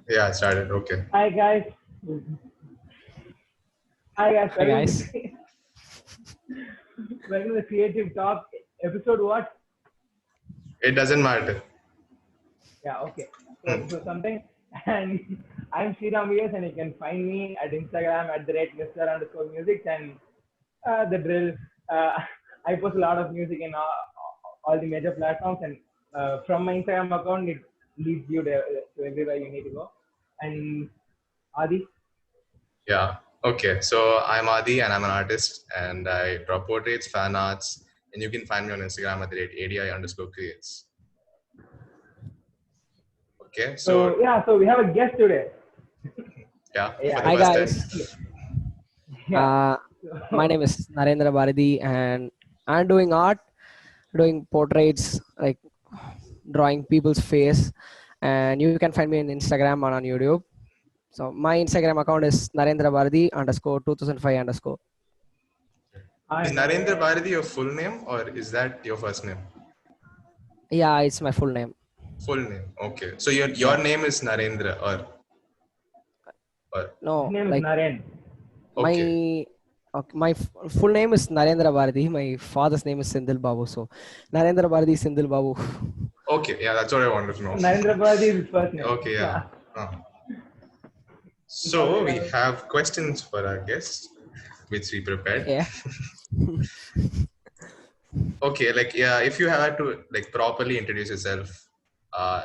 Yeah, started. Okay. Hi guys. Hi guys. Hi guys. Welcome to the Creative Talk episode. What? It doesn't matter. Yeah. Okay. So episode something. And I'm Sriram here, and you can find me at Instagram at the rate Mr_music and the drill. Uh, I post a lot of music in all the major platforms, and from my Instagram account, it leads you to everywhere you need to go. And Adi. Yeah. Okay. So I'm Adi and I'm an artist and I draw portraits, fan arts, and you can find me on Instagram at the rate ADI_creates. Okay. So yeah. So we have a guest today. Yeah, Yeah. for the Hi first guys. time. Yeah. My name is Narendra Bharati and I'm doing art, doing portraits, like drawing people's face. And you can find me on Instagram and on YouTube. So my Instagram account is Narendra Bharati _2005 _. Is Narendra Bharati your full name or is that your first name? Yeah, it's my full name. Full name. Okay. So your name is Narendra or No, His name is like Naren. okay. my full name is Narendra Bharati. My father's name is Sindhil Babu. So Narendra Bharati Sindhil Babu. Okay. Yeah, that's what I wanted to know. Narendra Bharati is his first name. Okay. Yeah. So we have questions for our guests, which we prepared. Yeah. Okay, like yeah, if you had to like properly introduce yourself,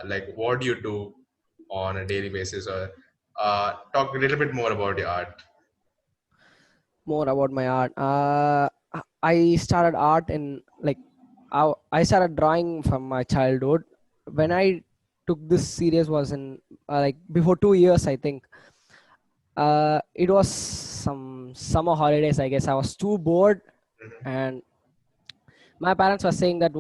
like what do you do on a daily basis, or talk a little bit more about your art. More about my art. I started art in like I started drawing from my childhood. When I took this serious was in like before 2 years, I think. It was some summer holidays, I guess. I was too bored, and my parents were saying that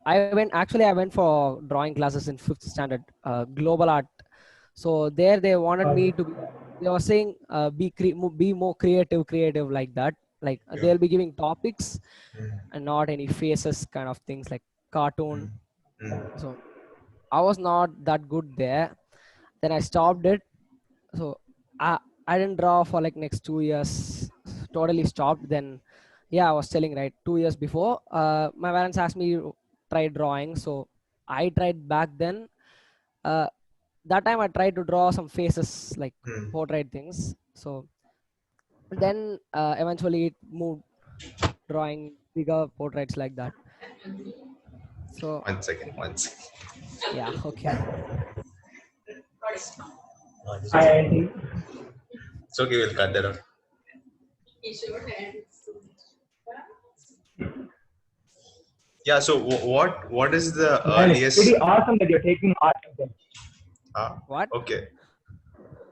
I went for drawing classes in fifth standard, global art. So there they wanted me to. They were saying be more creative like that. Like Yeah. they'll be giving topics and not any faces kind of things like cartoon. So I was not that good there. Then I stopped it. So I I didn't draw for like next 2 years. Totally stopped. Then yeah, I was telling right 2 years before. My parents asked me to try drawing, so I tried back then. Uh, that time I tried to draw some faces like portrait things. So then eventually it moved drawing bigger portraits like that. So One second. yeah, okay. I It's okay. We'll cut that out. Yeah. So what is the Man, it's earliest? pretty awesome that you're taking art. What? Okay.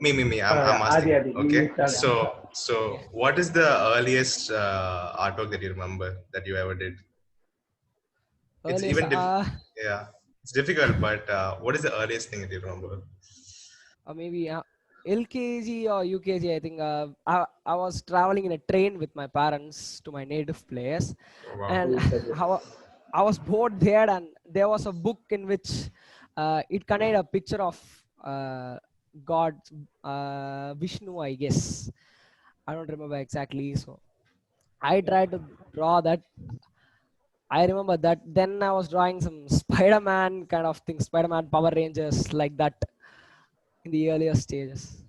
Me. I'm Yeah, asking. Adi, Okay. you start. So what is the earliest artwork that you remember that you ever did? It's Earliest, even yeah, it's difficult, but what is the earliest thing that you remember? or maybe LKG or UKG. I think I was traveling in a train with my parents to my native place, Wow. and I was bored there, and there was a book in which it contained a picture of God, Vishnu, I guess. I don't remember exactly. So I tried to draw that. I remember that. Then I was drawing some Spider-Man kind of things, Spider-Man, Power Rangers, like that in the earlier stages.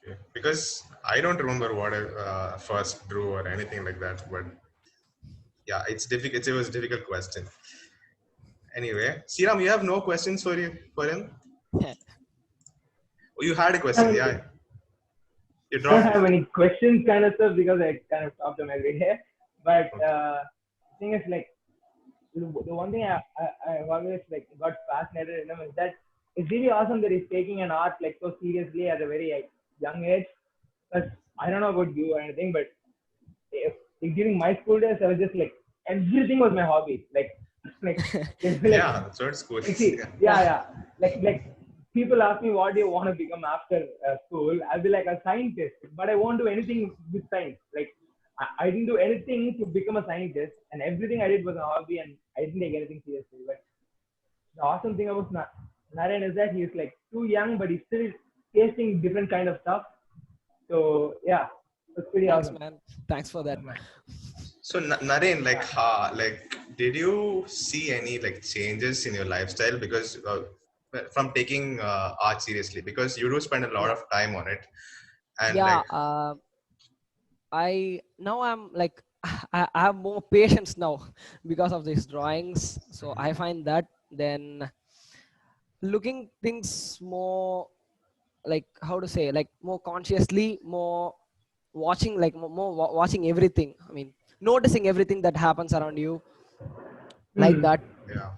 Okay. Because I don't remember what I first drew or anything like that, but yeah, it's difficult. It was a difficult question. Anyway, Sriram, you have no questions for him? Oh, you had a question, yeah. You I don't dropped have it. any questions kind of stuff because I kind of talk to them every day. But the thing is like the one thing I've always like got fascinated in him is that it's really awesome that he's taking an art like so seriously at a very like, young age. Because I don't know about you or anything, but if during my school days, I was just like everything was my hobby. Like, Yeah, that's what school like is. see, yeah. Like people ask me what do you want to become after school. I'll be like a scientist, but I won't do anything with science. Like I didn't do anything to become a scientist, and everything I did was a hobby, and I didn't take anything seriously. But the awesome thing about Naren is that he's like too young, but he's still tasting different kind of stuff. So yeah, it's pretty Thanks, awesome. man. Thanks for that. So Naren, like, did you see any like changes in your lifestyle because from taking art seriously? Because you do spend a lot Yeah. of time on it, and Yeah. like, I now I'm like I have more patience now because of these drawings. So I find that then looking things more like how to say like more consciously, more watching like watching everything. I mean, noticing everything that happens around you like Hmm. that. yeah.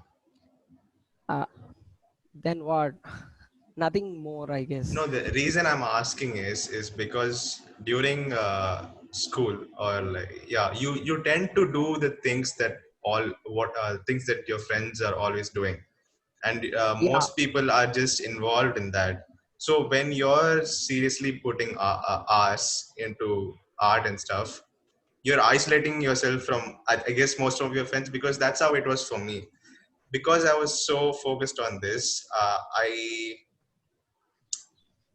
Uh, then what? Nothing more, I guess. No, the reason I'm asking is because during school or like, yeah, you tend to do the things that all what things that your friends are always doing, and Yeah. most people are just involved in that. So when you're seriously putting hours into art and stuff, you're isolating yourself from I guess most of your friends, because that's how it was for me. Because I was so focused on this, I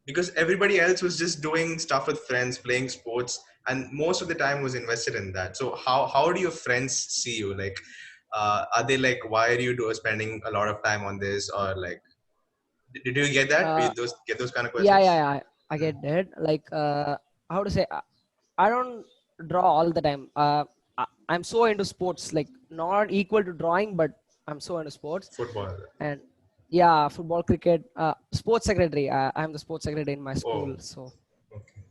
because everybody else was just doing stuff with friends, playing sports, and most of the time was invested in that. So how do your friends see you? Like, are they like, why are you spending a lot of time on this, or like, did you get that? Uh, Did those get those kind of yeah, questions? yeah, yeah. I Mm. get that. Like, how to say? I don't draw all the time. I'm so into sports, like not equal to drawing, but I'm so into sports. Football. And yeah, football, cricket, sports secretary. I'm the sports secretary in my Oh, school. So, okay.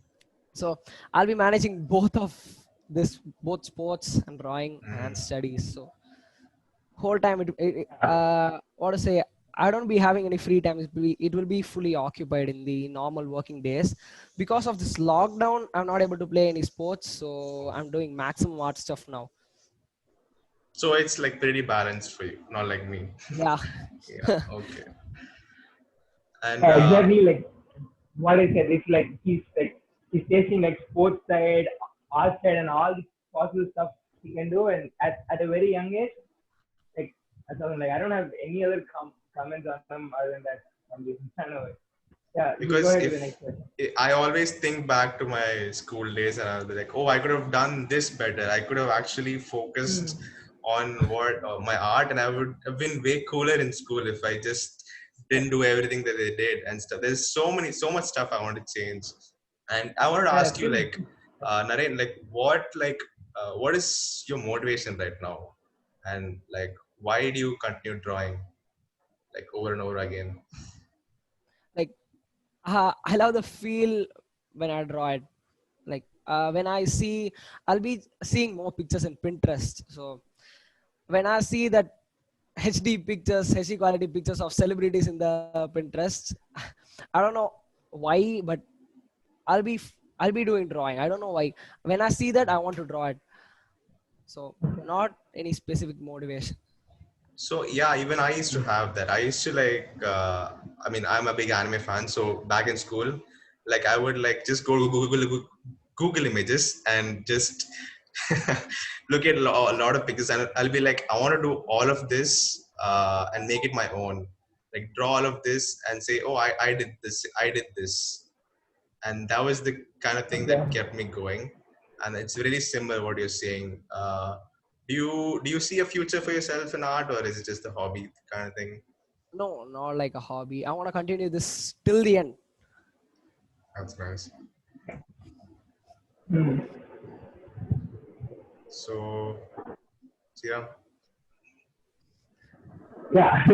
so I'll be managing both of this, both sports and drawing and Mm. studies. So whole time what to say, I don't be having any free time. It will be fully occupied in the normal working days. Because of this lockdown, I'm not able to play any sports, so I'm doing maximum art stuff now. So it's like pretty balanced for you, not like me. Yeah. Yeah. Okay. And Exactly like what I said. It's like he's tasting like sports side, art side, and all the possible stuff he can do. And at a very young age, like that's something like I don't have any other comments on him other than that. From this, I don't know. Yeah, you go because ahead to the if next question. I always think back to my school days, and I'll be like, oh, I could have done this better. I could have actually focused Hmm. on what my art, and I would have been way cooler in school if I just didn't do everything that they did and stuff. There's so much stuff I want to change, and I wanted to Yeah, ask you, still. like, Naren, what is your motivation right now, and like, why do you continue drawing like over and over again? Like, I love the feel when I draw it. Like, when I see, I'll be seeing more pictures in Pinterest. So when I see that HD pictures, HD quality pictures of celebrities in the Pinterest, I don't know why, but I'll be I'll be doing drawing. I don't know why. When I see that, I want to draw it. So not any specific motivation. So yeah, even I used to have that. I used to like, I mean, I'm a big anime fan. So back in school, like I would like just go to Google images and just look at a lot of pictures, and I'll be like, I want to do all of this and make it my own. Like draw all of this and say, oh, I did this, I did this, and that was the kind of thing that Okay. kept me going. And it's really similar what you're saying. Do you see a future for yourself in art, or is it just a hobby kind of thing? No, not like a hobby. I want to continue this till the end. That's nice. Hmm. So yeah. Yeah,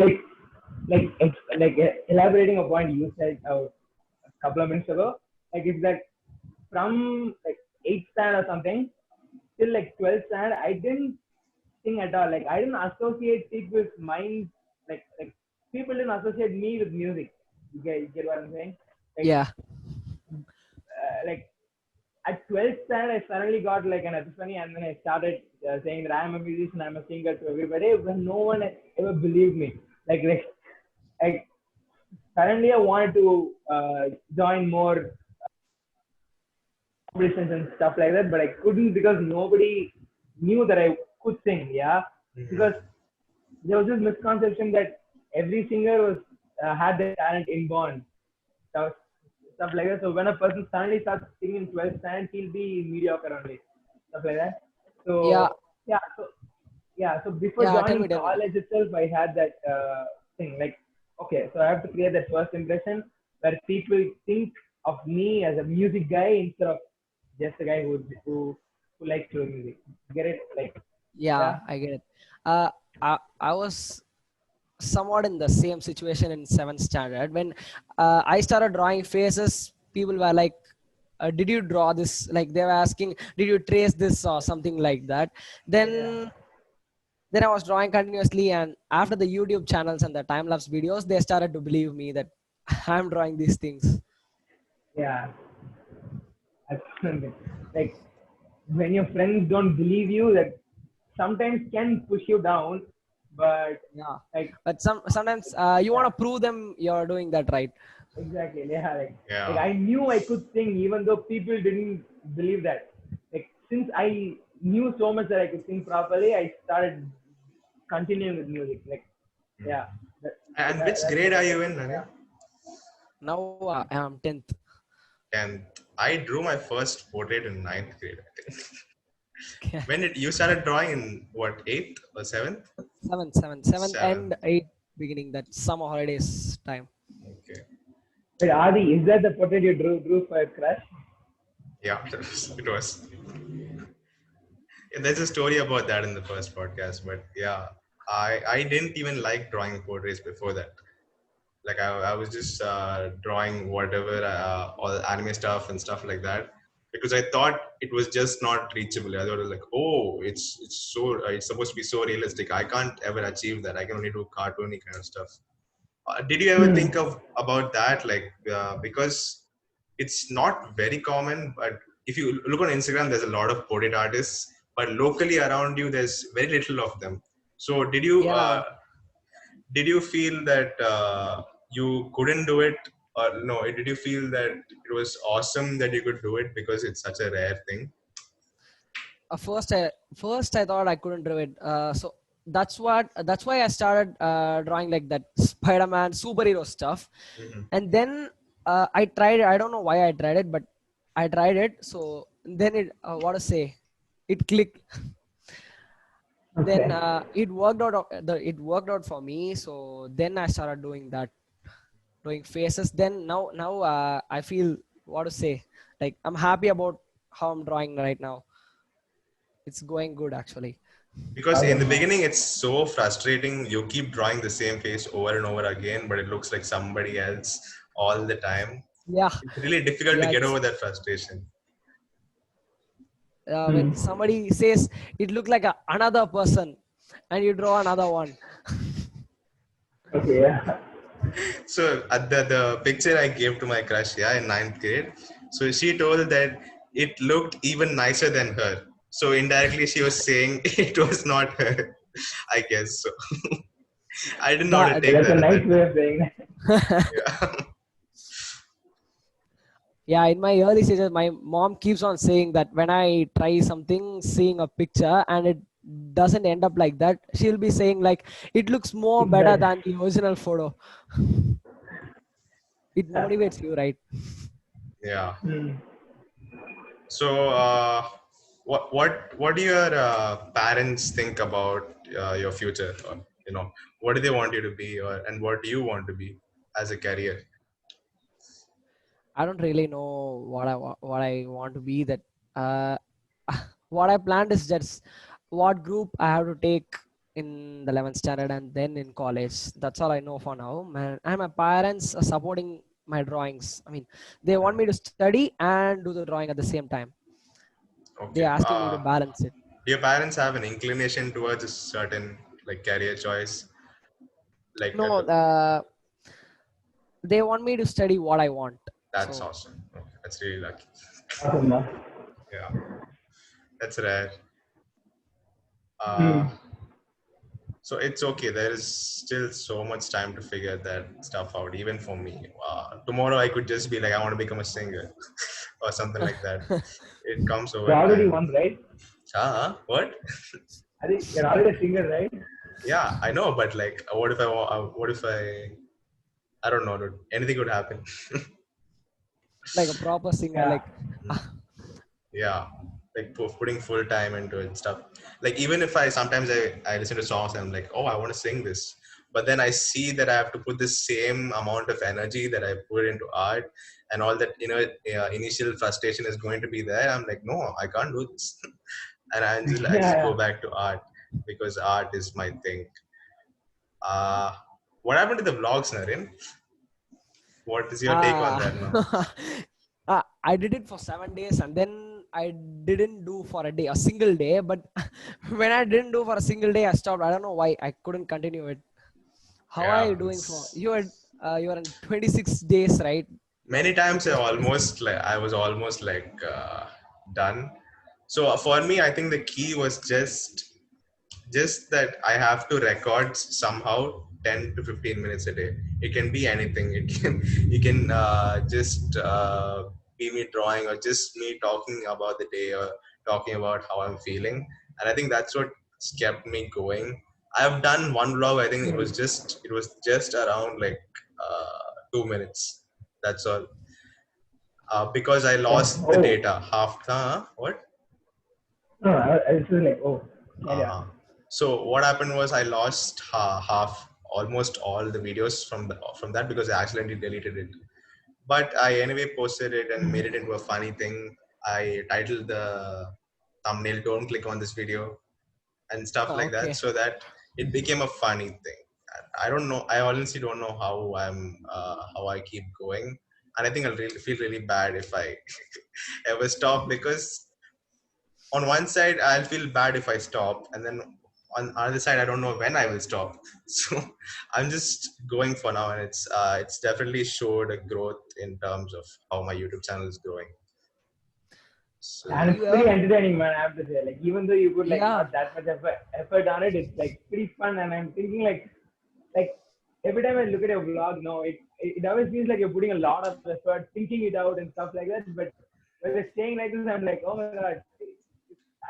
elaborating a point you said a couple of minutes ago. Like it's that from like eighth stand or something till like 12th stand, I didn't sing at all. Like I didn't associate it with mind. Like people didn't associate me with music. You get what I'm saying? Like Yeah. like at 12th stand, I suddenly got like an epiphany, and then I started saying that I'm a musician, I'm a singer to everybody, but no one ever believed me. Like suddenly I wanted to join more competitions and stuff like that, but I couldn't because nobody knew that I could sing. Yeah, Mhm. because there was this misconception that every singer was had the talent inborn, stuff, stuff like that. So when a person suddenly starts singing in 12th standard, he'll be mediocre only, stuff like that. Yeah, So yeah, so before yeah. Tell joining me, tell me. college itself, I had that thing like, okay, so I have to create that first impression where people think of me as a music guy instead of just a guy who likes to do music. Get it? Like, Yeah, yeah, I get it. Uh, I was somewhat in the same situation in seventh standard when I started drawing faces. People were like, "Did you draw this?" Like they were asking, "Did you trace this?" or something like that. yeah, Then I was drawing continuously, and after the YouTube channels and the time lapse videos, they started to believe me that I'm drawing these things. yeah. That's something. Like when your friends don't believe you, that sometimes can push you down, but Yeah, like but sometimes you want yeah, to prove them you're doing that right. exactly. Yeah, like Yeah. I knew I could sing even though people didn't believe that. Like since I knew so much that I could sing properly, I started continuing with music. Like yeah, that, And which that's grade what are I you like. in, Naren? Now I'm 10th. And I drew my first portrait in ninth grade, I think. Okay. When did you started drawing in what, eighth or seventh? Seventh Seventh. and eighth beginning that summer holidays time. Okay. Wait, Adi, is that the portrait you drew for a crush? Yeah, it was. Yeah, there's a story about that in the first podcast, but yeah, I didn't even like drawing portraits before that. Like I was just drawing whatever all anime stuff and stuff like that because I thought it was just not reachable. I thought it was like, oh, it's supposed to be so realistic. I can't ever achieve that. I can only do cartoony kind of stuff. Did you ever Hmm. think of about that? Like because it's not very common, but if you look on Instagram, there's a lot of portrait artists, but locally around you, there's very little of them. So Yeah, did you feel that you couldn't do it, or no? Did you feel that it was awesome that you could do it because it's such a rare thing? first I thought I couldn't do it. So that's why I started drawing like that Spider-Man superhero stuff. Hmm. And then I tried it. I don't know why I tried it, but I tried it. So then it what to say, it clicked. Then Okay. it worked out for me. So then I started doing that, doing faces. Then now I feel what to say, like I'm happy about how I'm drawing right now. It's going good actually. Because in the Awesome. beginning, it's so frustrating. You keep drawing the same face over and over again, but it looks like somebody else all the time. Yeah, It's really difficult to yeah. get It's over that frustration. when Hmm. somebody says it look like another person, and you draw another one. Okay. Yeah. So at the picture I gave to my crush, yeah, in ninth grade, so she told that it looked even nicer than her. So indirectly, she was saying it was not her. I guess so. I didn't know how to That Okay, take that's a that at nice that way time. of saying that. Yeah. yeah, in my early stages, my mom keeps on saying that when I try something, seeing a picture, and it doesn't end up like that, she'll be saying like it looks more It's better better. than the original photo. It motivates you, right? Yeah. Hmm. So, what do your parents think about your future? Or, what do they want you to be, and what do you want to be as a career? I don't really know what I want to be. That uh, what I planned is just what group I have to take in the 11th standard and then in college. That's all I know for now. And my parents are supporting my drawings. I mean, they want me to study and do the drawing at the same time. They're Okay. asking me to balance it. Do your parents have an inclination towards a certain like career choice? Like No, they want me to study what I want. that's So awesome. Okay, that's really lucky. Awesome. Man. Yeah, that's rare. Uh, Hmm. so it's okay. There is still so much time to figure that stuff out, even for me. Tomorrow I could just be like, I want to become a singer or something like that. It comes You over already time. won, right? What? I think you're already a singer, right? Yeah, I know, but like, what if I? I don't know, dude. Anything could happen. Like a proper singer, Yeah. like Yeah, like putting full time into it stuff. Like even if I sometimes I listen to songs and I'm like, oh, I want to sing this, but then I see that I have to put the same amount of energy that I put into art, and all that, initial frustration is going to be there. I'm like, no, I can't do this. And I just go Yeah. back to art because art is my thing. uh what happened to the vlogs, Naren? What is your take on uh, that now? I did it for 7 days, and then I didn't do for a day, a single day. But when I didn't do for a single day, I stopped. I don't know why I couldn't continue it. How are you Yeah, doing for it's you are in 26 days, right? many times Just 26. I was almost like done. So for me, I think the key was just that I have to record somehow 10 to 15 minutes a day. It can be anything. It can you can just be me drawing or just me talking about the day or talking about how I'm feeling. And I think that's what kept me going. I've done one vlog. I think Hmm. it was just around like 2 minutes. That's all. Because I lost the Oh. data half the what? No, I was just like, oh, carry on. Uh-huh. So what happened was I lost almost all the videos from that because I accidentally deleted it. But I anyway posted it and made it into a funny thing. I titled the thumbnail "Don't click on this video" and stuff like that, Okay. so that it became a funny thing. I don't know. I honestly don't know how I keep going, and I think I'll really feel really bad if I ever stop because on one side I'll feel bad if I stop, and then on other side I don't know when I will stop. So I'm just going for now, and it's definitely showed a growth in terms of how my YouTube channel is growing. So And yeah. it's pretty Yeah. entertaining, man. I have to say, like, even though you put like Yeah. not that much effort on it, it's like pretty fun. And I'm thinking like every time I look at a vlog, no, it always feels like you're putting a lot of effort, thinking it out and stuff like that. But when they're saying like this, I'm like, oh my god,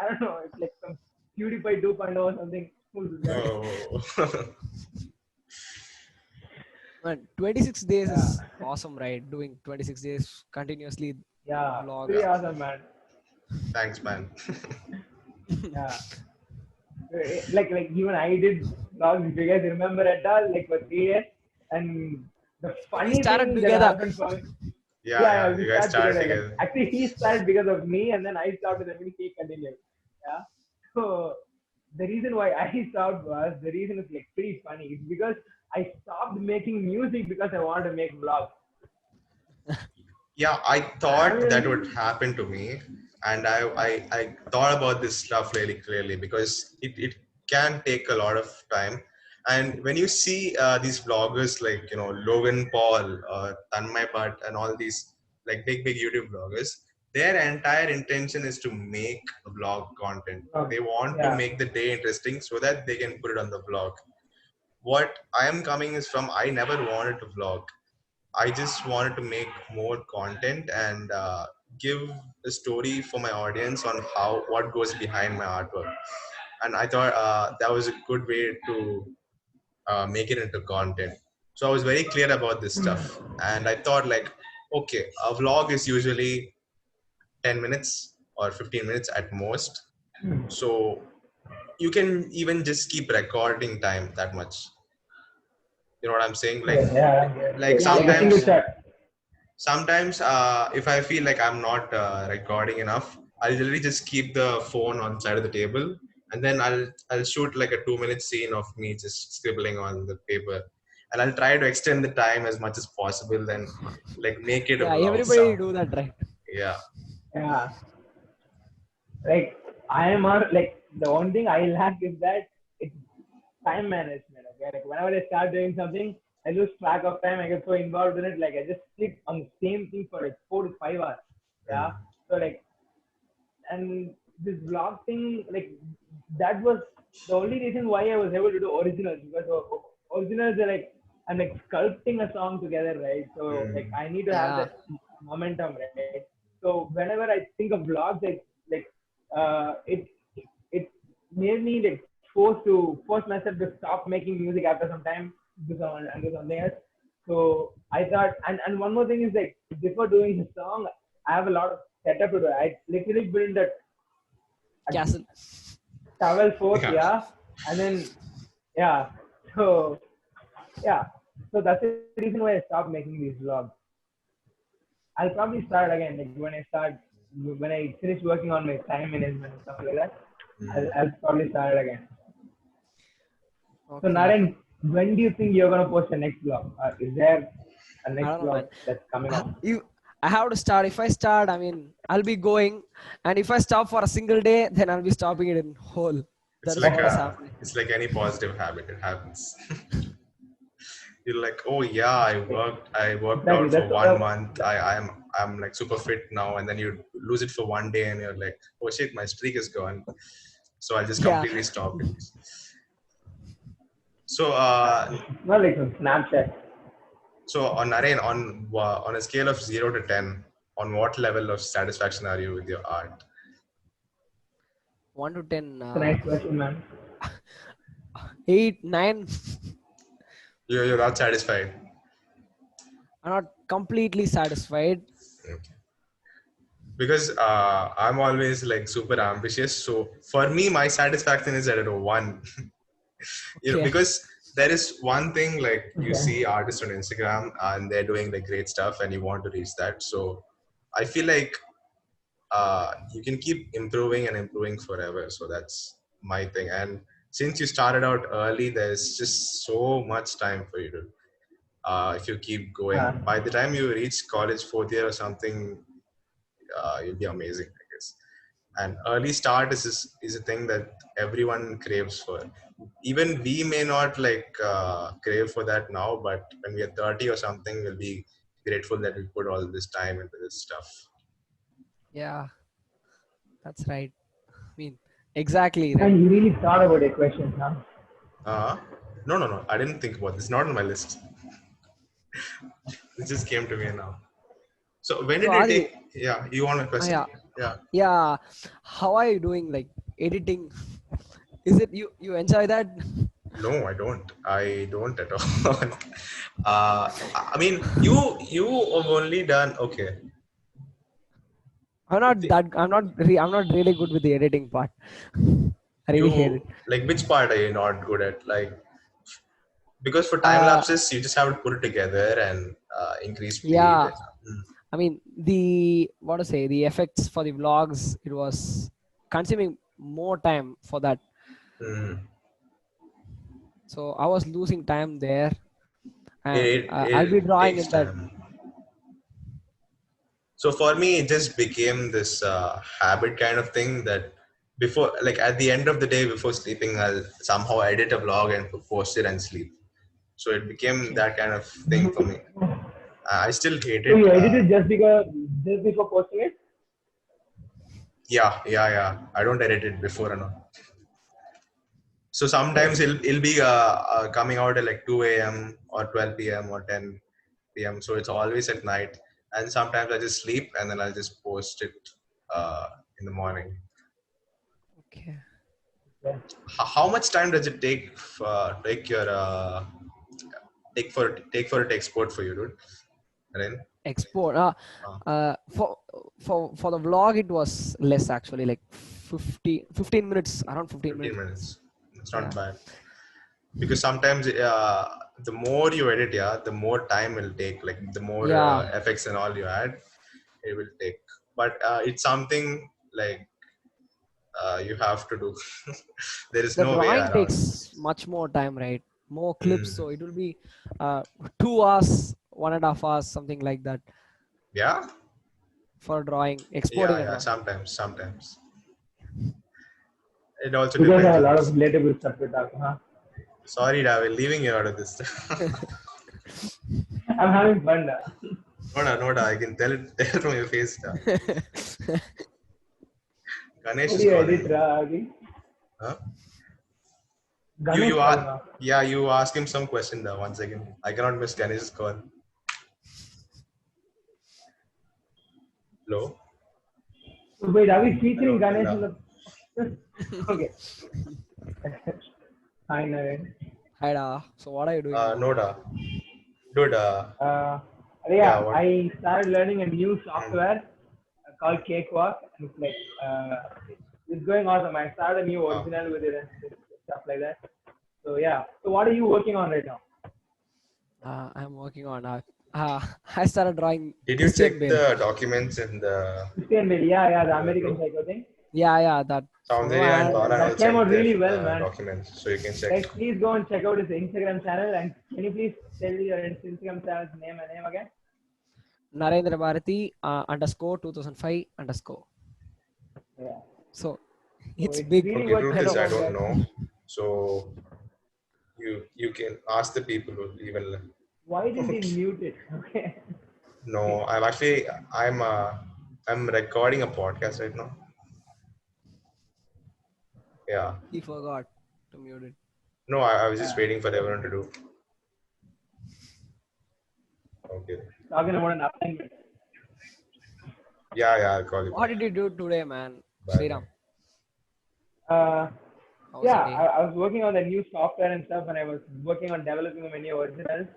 I don't know, it's like some PewDiePie 2.0 or something. Who's this guy? Oh. Man, 26 days Yeah, is awesome, right? Doing 26 days continuously yeah, pretty Yeah. vlogs. awesome, man. Thanks, man. Yeah. Like even I did vlogs, if you guys remember at all, like for 3 years. And the We funny started thing that together. happened for me, Yeah, yeah, yeah. we You guys started started together. Like together. actually he started because of me, and then I stopped, and then he continued. Yeah. So the reason why I stopped was the reason is like pretty funny. It's because I stopped making music because I wanted to make vlogs. Yeah, I I thought that would mean, happen to me, and yeah. I thought about this stuff really clearly because it can take a lot of time. And when you see these vloggers like Logan Paul or Tanmay Bhatt and all these like big YouTube vloggers, their entire intention is to make vlog content. Vlogs. They want to Yeah. make the day interesting so that they can put it on the vlog. What I am coming is from, I never wanted to vlog. I just wanted to make more content and give a story for my audience on how what goes behind my artwork. And I thought that was a good way to make it into content. So I was very clear about this stuff, and I thought like, okay, a vlog is usually 10 minutes or 15 minutes at most. So you can even just keep recording time that much. You know what I'm saying? Yeah. Yeah. Like Yeah, Like a yeah, single sometimes yeah. shot. if I feel like I'm not recording enough, I'll literally just keep the phone on the side of the table, and then I'll shoot like a 2 minute scene of me just scribbling on the paper, and I'll try to extend the time as much as possible, then like make it a Yeah, vlog everybody some. do that, right? Yeah. Yeah. Like I am like the one thing I lack is that it's time management. Okay, like whenever I start doing something, I lose track of time. I get so involved in it, like I just sit on the same thing for like 4 to 5 hours. Yeah, Mm. so like, and this vlog thing, like that was the only reason why I was able to do originals, because originals are like I'm like sculpting a song together, right? So like Mm. I need to have Yeah. that momentum, right? So whenever I think of vlogs, like it made me like forced myself to stop making music after some time, do something else. So I thought, and one more thing is like before doing the song, I have a lot of setup to do. I literally built a Castle. travel force, Yeah. yeah, and then yeah, so yeah, so that's the reason why I stopped making these vlogs. I'll probably start again, like when I finish working on my time management and stuff like that. I'll probably start again. So Okay. Naren, when do you think you're gonna post the next vlog? Is there a I next don't know, vlog man. that's coming up? You, I have to start. If I start, I mean, I'll be going, and if I stop for a single day, then I'll be stopping it in whole. It's That is like what is a, happening. it's like any positive habit. It happens. You're like, oh yeah, I worked Exactly. out for That's what. 1 month. I'm like super fit now, and then you lose it for one day, and you're like, oh shit, my streak is gone. So I just Yeah. completely stopped it. So It's not like some Snapchat. so on Naren, on a scale of 0 to 10, on what level of satisfaction are you with your art? 1 to 10. It's a nice question, man. 8, 9. You're not satisfied. I'm not completely satisfied. Okay. Because I'm always like super ambitious. So for me, my satisfaction is at a one. Okay. Because there is one thing like you Okay. see artists on Instagram and they're doing like great stuff, and you want to reach that. So I feel like you can keep improving and improving forever. So that's my thing. And since you started out early, there's just so much time for you to. If you keep Uh, going, by the time you reach college fourth year or something, you'll be amazing, I guess. And early start is a thing that everyone craves for. Even we may not like crave for that now, but when we are 30 or something, we'll be grateful that we put all this time into this stuff. Yeah, that's right. I mean, exactly right. and you really thought about the questions, huh? uh no, I didn't think about this. Not on my list. It just came to me now. So when So, did you Adi, take? Yeah, you want a question? yeah, Yeah. yeah. How are you doing? Like editing? Is it you enjoy that? No, I don't at all. I mean, you have only done okay. I'm not really good with the editing part. I really hate it. You like which part are you not good at? Like because for time Uh, lapses, you just have to put it together and increase speed. yeah. I mean, the what to say, the effects for the vlogs, it was consuming more time for that. Mm. So I was losing time there, It, and it I'll be it drawing takes in that. time. So for me, it just became this habit kind of thing that before, like at the end of the day, before sleeping, I'll somehow edit a vlog and post it and sleep. So it became Okay. that kind of thing for me. I still hate So it. you edited just before posting it? Yeah. I don't edit it before and all. So Okay. sometimes it'll be coming out at like 2 a.m. or 12 p.m. or 10 p.m. So it's always at night. And sometimes I just sleep and then I'll just post it uh, in the morning. Okay. Yeah. How much time does it take your take for it to export for you, dude? Naren? Export. Uh, For the vlog, it was less actually, like 15 minutes, around 15 15 minutes. minutes. It's not Yeah. bad. Because sometimes the more you edit, yeah, the more time will take. Like the more Yeah. effects and all you add, it will take. But it's something like you have to do. There is The no way drawing around. takes much more time, right? More clips, Mm. so it will be uh, 2 hours, 1.5 hours, something like that Yeah, for drawing, yeah, exporting and yeah. all. Sometimes it also You guys depends have a on lot of this. relatable stuff to talk, huh? Sorry, David, leaving you out of this. I'm having fun now. No, I can tell it tell from your face. Ganesh How do is you calling edit, me. Adi? Huh? You Ganesh are calling now. yeah. You ask him some question now. 1 second. I cannot miss Ganesh's call. Hello. So wait, are we featuring Hello. Ganesh in Hello. the? Okay. Hi, Naren. Hi, so what are you doing now? Noda. Dude, Uh, yeah, yeah, what? I started learning a new Mm, software called mm. Cakewalk, and it's like it's going awesome. I started a new Ah, original with it and stuff like that. So yeah. So what are you working on right now? I'm working on. I started drawing did you Christian check Bale. the documents in the Christian Bale, yeah, the American group? Psycho thing. Yeah, yeah, that. So Soundarya and and Bala That have came sent out their really well, man. documents, so you can check. Guys, please go and check out his Instagram channel. And can you please tell your Instagram channel's name again? Narendra Bharati underscore 2005 underscore. Yeah. So So it's it's big. really Okay, worth truth I checking is I know. out, don't guys. know. So you can ask the people who even. Why didn't he Okay. mute it? Okay. No, I'm recording a podcast right now. Yeah. He forgot to mute it. No, I was just Yeah. waiting for everyone to do. Okay. Talking about an assignment. Yeah, I'll call you What back. did you do today, man? Bye bye. Sriram, Uh, how was your yeah, day? I was working on the new software and stuff, and I was working on developing many originals.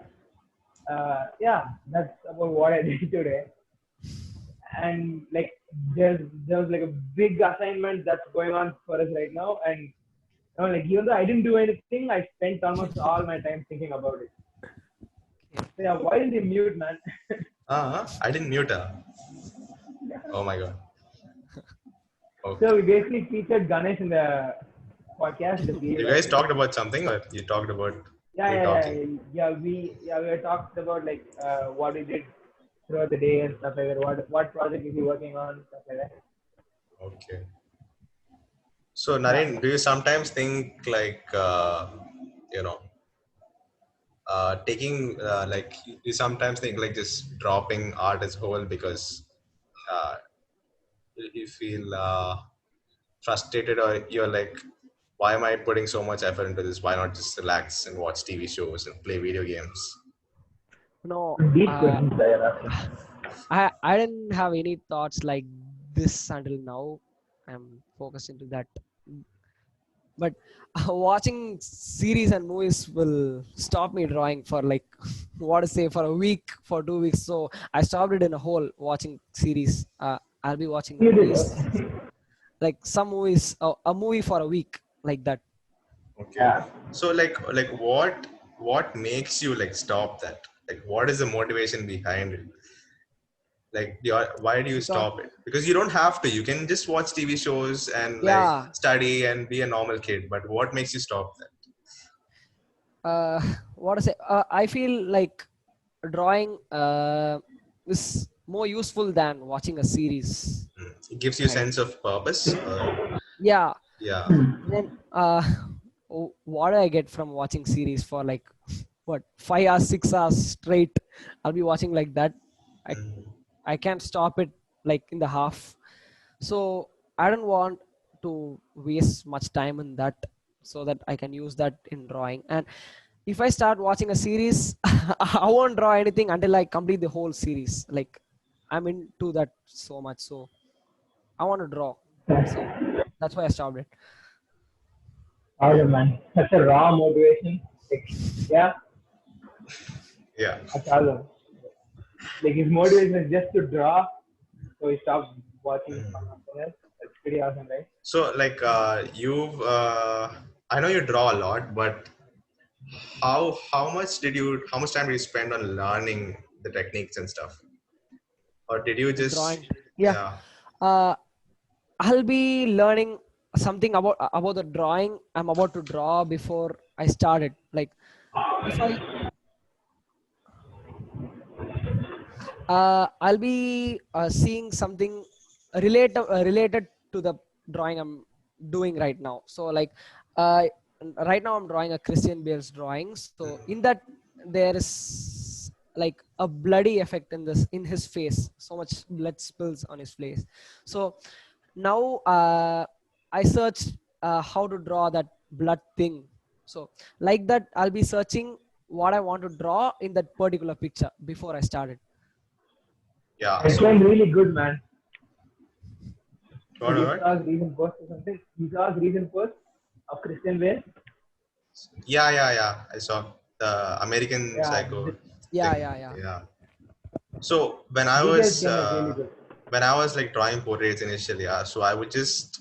Yeah, that's about what I did today. And like, there was like a big assignment that's going on for us right now, and like even though I didn't do anything, I spent almost all my time thinking about it. Okay. So yeah, why didn't you mute, man? I didn't mute her. Oh my god. So Okay. we basically featured Ganesh in the podcast, just really You well. guys talked about something, or you talked about Yeah, me yeah, yeah, talking? yeah. We were talked about like what we did throughout the day and stuff like that. What project is he working on, stuff like that. Okay. So Yeah. Naren, do you sometimes think like you know taking like you sometimes think like just dropping art as whole because uh, you feel frustrated, or you're like, why am I putting so much effort into this? Why not just relax and watch TV shows and play video games? No, Deep uh, questions that you're asking. I didn't have any thoughts like this until now. I'm focused into that. But watching series and movies will stop me drawing for like what to say for a week, for 2 weeks. So I stopped it in a whole watching series. I'll be watching You did. movies, like some movies, a movie for a week, like that. Okay. Yeah. So like what makes you like stop that? Like what is the motivation behind it? Like why do you Because stop it? Because you don't have to. You can just watch TV shows and like yeah, study and be a normal kid. But what makes you stop that? uh, what to say? I feel like drawing is more useful than watching a series. It gives you a Kind of. sense of purpose. Yeah. Yeah. Then what do I get from watching series for like what 5 hours, 6 hours straight? I'll be watching like that. I Mm. I can't stop it like in the half. So I don't want to waste much time in that, so that I can use that in drawing. And if I start watching a series, I won't draw anything until I complete the whole series. Like I'm into that so much. So I want to draw. So that's why I stopped it. Awesome, man. Such a raw motivation. Like, yeah, Yeah. that's awesome. Like his motivation is just to draw, so he stopped watching something else. That's pretty awesome, right? So like you've I know you draw a lot, but how much time did you spend on learning the techniques and stuff? Or did you just Drawing. Yeah. yeah. Uh, I'll be learning something about the drawing I'm about to draw before I started. Like if I I'll be seeing something related to the drawing I'm doing right now. So like uh, right now I'm drawing a Christian Bale's drawing. So in that there is like a bloody effect in his face. So much blood spills on his face. So now I searched how to draw that blood thing. So like that I'll be searching what I want to draw in that particular picture before I started. Yeah. It So went really good, man. what Like you what? saw his recent post or something. You saw his recent post of Christian Bale. Yeah. I saw the American Yeah, Psycho. Yeah, thing. yeah, yeah. Yeah. So Details came like really good. when I was like drawing portraits initially, yeah, so I would just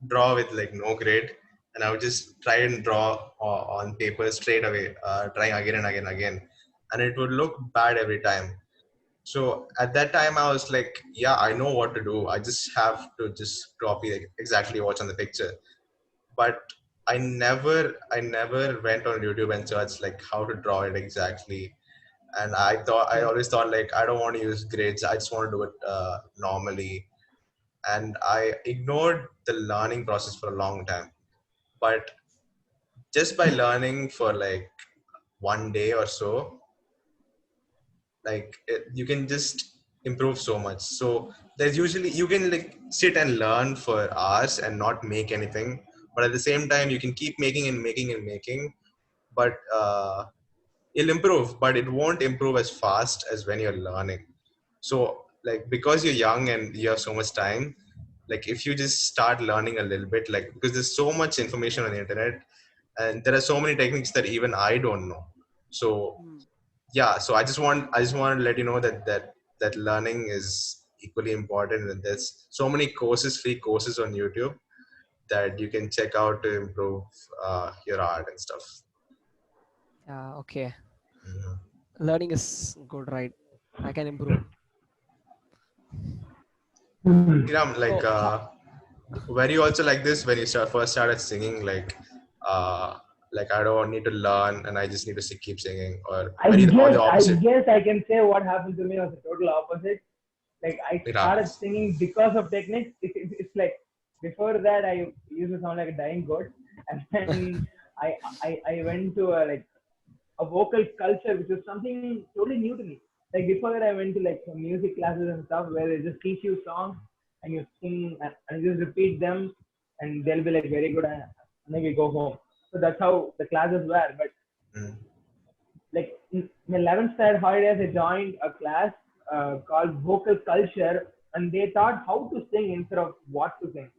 draw with like no grade, and I would just try and draw on paper straight away, trying again and again and again, and it would look bad every time. So at that time, I was like, yeah, I know what to do. I just have to just copy like, exactly what's on the picture. But I never went on YouTube and searched like how to draw it exactly. And I Okay. always thought like I don't want to use grades. I just want to do it normally. And I ignored the learning process for a long time. But just by learning for like one day or so, you can just improve so much. So there's usually you can like sit and learn for hours and not make anything, but at the same time you can keep making and making and making. But it'll improve, but it won't improve as fast as when you're learning. So like because you're young and you have so much time, like if you just start learning a little bit, like because there's so much information on the internet, and there are so many techniques that even I don't know. So Hmm. yeah, so I just want to let you know that learning is equally important, and there's so many free courses on YouTube that you can check out to improve your art and stuff. Yeah, okay. Mhm. Learning is good, right? I can improve. Kiram, like So, were you also like this when you first started singing, like I don't need to learn and I just need to keep singing, or I were you or guess the I opposite? guess I can say what happened to me was the total opposite. Like I Yeah. started singing because of techniques. It's like before that I used to sound like a dying goat, and then I I went to a vocal culture, which was something totally new to me. Like before that, I went to like some music classes and stuff where they just teach you songs and you sing and you just repeat them, and they'll be like very good, and then we go home. So that's how the classes were. But Mm, like in 11th standard holidays, I joined a class called vocal culture, and they taught how to sing instead of what to sing.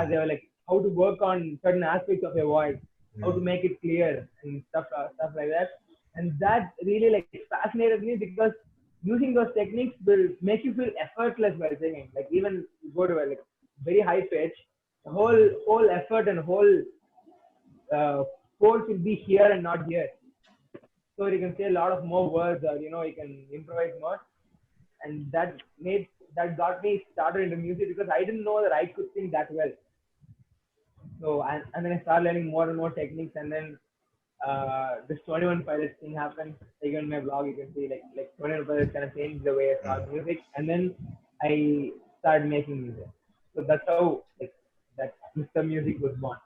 They mm, were like how to work on certain aspects of your voice, how to mm. make it clear and stuff like that. And that really like fascinated me because using those techniques will make you feel effortless while singing. Like even you go to a like very high pitch, the whole effort and whole uh, force will be here and not here, so you can say a lot of more words, or you can improvise more. And that got me started into music because I didn't know that I could sing that well. So and then I started learning more and more techniques, and then this 21 Pilots thing happened. Like on my blog, you can see like 21 Pilots kind of changed the way I saw music, and then I started making music. So that's how like that Mr. Music was born.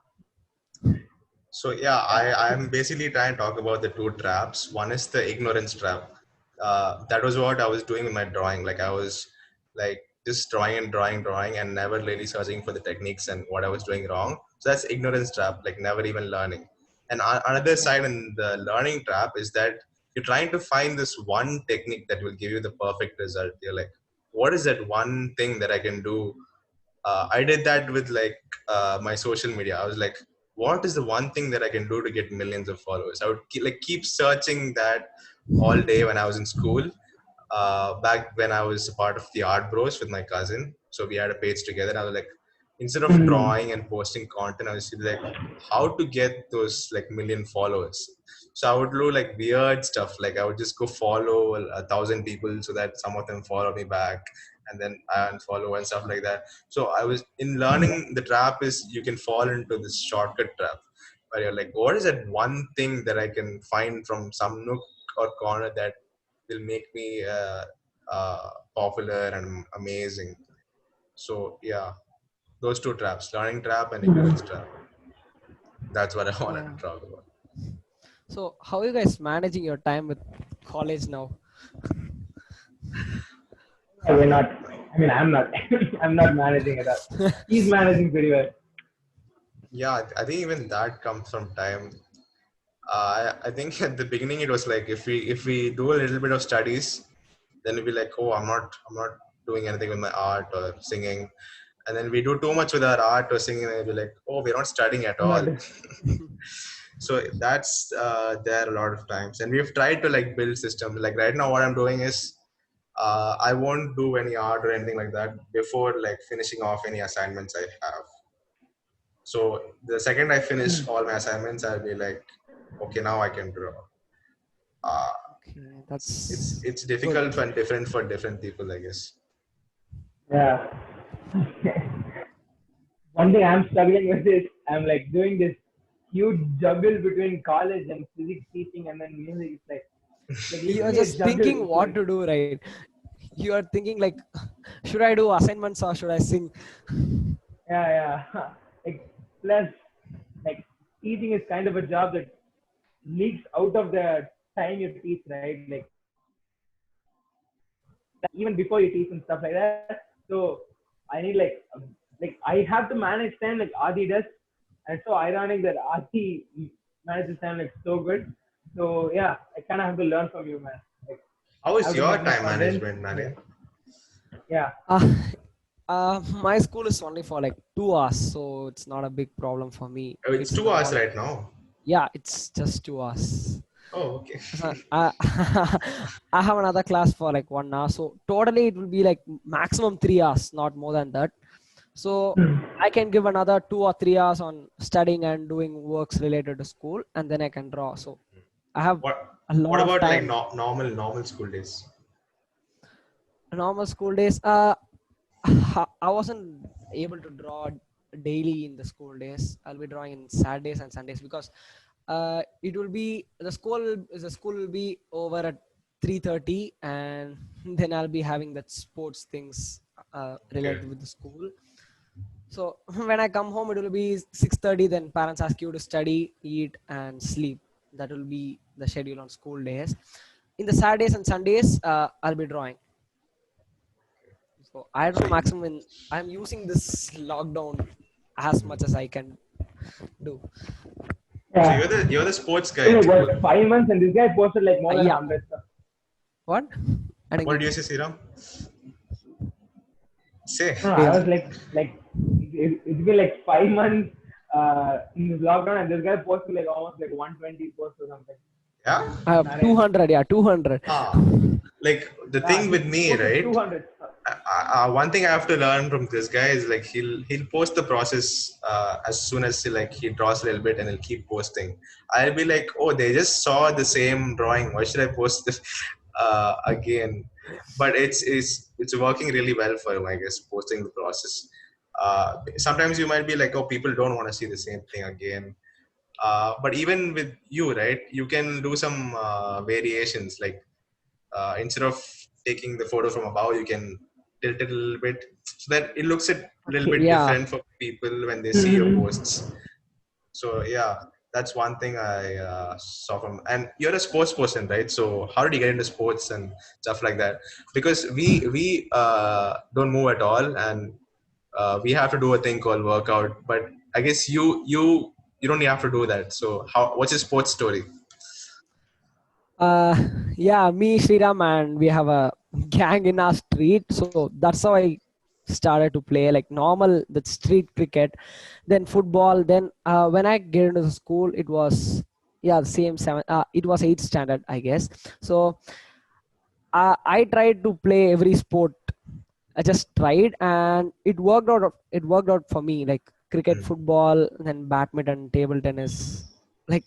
So yeah, Yeah. I'm basically trying to talk about the two traps. One is the ignorance trap. That was what I was doing with my drawing. Like I was like just drawing and drawing and never really searching for the techniques and what I was doing wrong. So that's ignorance trap, like never even learning. And another Yeah. side in the learning trap is that you're trying to find this one technique that will give you the perfect result. You're like, what is that one thing that I can do? I did that with like my social media. I was like, what is the one thing that I can do to get millions of followers? I would keep searching that all day when I was in school. Back when I was a part of the Art Bros with my cousin, so we had a page together. I was like, instead of Hmm. drawing and posting content, I was like, how to get those like million followers. So I would do like weird stuff. Like I would just go follow 1,000 people so that some of them follow me back, and then I unfollow and stuff like that. So I was in learning the trap is you can fall into this shortcut trap where you're like, what is that one thing that I can find from some nook or corner that will make me popular and amazing. So yeah, those two traps, learning trap and ignorance trap. That's what I wanted to yeah. talk about. So, how are you guys managing your time with college now? Yeah, we're not. I mean, I'm not. I'm not managing it up. He's managing pretty well. Yeah, I think even that comes from time. I think at the beginning it was like if we do a little bit of studies, then we'll be like, oh, I'm not doing anything with my art or singing. And then we do too much with our art or singing, and we'll be like, oh, we're not studying at I'm not. all. So that's there a lot of times, and we've tried to like build systems. Like right now, what I'm doing is I won't do any art or anything like that before like finishing off any assignments I have. So the second I finish all my assignments, I'll be like, okay, now I can draw. Uh, Okay, it's good. difficult and different for different people, I guess. Yeah. One thing I'm struggling with is I'm like doing this huge juggle between college and physics teaching and then music. It's like You are literally a just juggle. thinking It's what like to do, right? You are thinking like, should I do assignments or should I sing? yeah. Like plus like teaching is kind of a job that leaks out of the time you teach, right? Like even before you teach and stuff like that. So I need like I have to manage time like Adi does, and it's so ironic that Adi manages time like so good. So yeah, I kind of have to learn from you, man. Like How I is have to your make my time content. management, Yeah, Naren? yeah. Uh, my school is only for like 2 hours, so it's not a big problem for me. Oh, it's It's in two the hours morning. right now. Yeah, it's just 2 hours. Oh, okay. So I, I have another class for like 1 hour. So totally it will be like maximum 3 hours, not more than that. So I can give another 2 or 3 hours on studying and doing works related to school, and then I can draw. So I have What a lot What of about like time. normal school days? Normal school days, I wasn't able to draw daily in the school days. I'll be drawing in Saturdays and Sundays because it will be the school will be over at 3:30, and then I'll be having that sports things Okay. related with the school. So when I come home, it will be 6:30. Then parents ask you to study, eat, and sleep. That will be the schedule on school days. In the Saturdays and Sundays, I'll be drawing. So I So draw maximum. I'm using this lockdown as much as I can do. so Yeah. you're the sports guy It's been in like school. what 5 months, and this guy posted like more than Yeah. 100 stuff. What? I didn't What get did you you. say, Sriram? Say. No, I Yeah. was like it's been like 5 months in this lockdown, and this guy posted like almost like 120 posts or something. Yeah. I have Naren. 200. Yeah, 200. Ah, like the Yeah, thing he with me, posted right? 200 stuff. One thing I have to learn from this guy is like he'll post the process as soon as he draws a little bit and he'll keep posting. I'll be like, oh, they just saw the same drawing. Why should I post this again? But it's working really well for him, I guess, posting the process. Sometimes you might be like, oh, people don't want to see the same thing again. But even with you, right, you can do some variations. Like instead of taking the photo from above, you can tilt it a little bit so that it looks a little Okay. bit Yeah. different for people when they see your Mm-hmm. posts. So yeah, that's one thing I saw from. And you're a sports person, right? So how did you get into sports and stuff like that? Because we don't move at all, and we have to do a thing called workout. But I guess you don't have to do that. So how? What's your sports story? Uh, yeah. Me, Sriram, and we have a gang in our street. So that's how I started to play like normal the street cricket, then football. Then when I get into the school, it was yeah the same seven. It was eighth standard, I guess. So I tried to play every sport. I just tried, and it worked out. It worked out for me, like cricket, Hmm. football, then badminton, table tennis. Like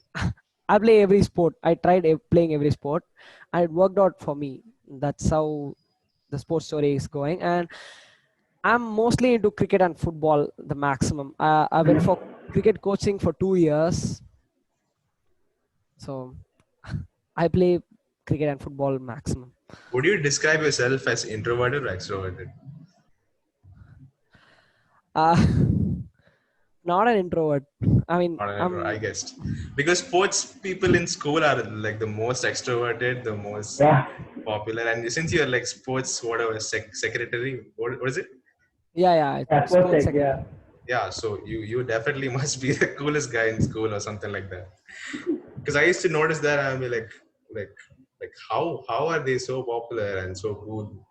I play every sport. I tried playing every sport, and it worked out for me. That's how the sports story is going. And I'm mostly into cricket and football, the maximum. I went for cricket coaching for 2 years, so I play cricket and football maximum. Would you describe yourself as introverted or extroverted? Uh, not an introvert. I mean, Not an introvert, I I'm guessed. Because sports people in school are like the most extroverted, the most Yeah. popular. And since you're like sports, whatever, secretary, what is it? yeah, Yeah, sports sports tech, secretary. yeah. Yeah, so you definitely must be the coolest guy in school or something like that. Because I used to notice that and be like, like how are they so popular and so cool?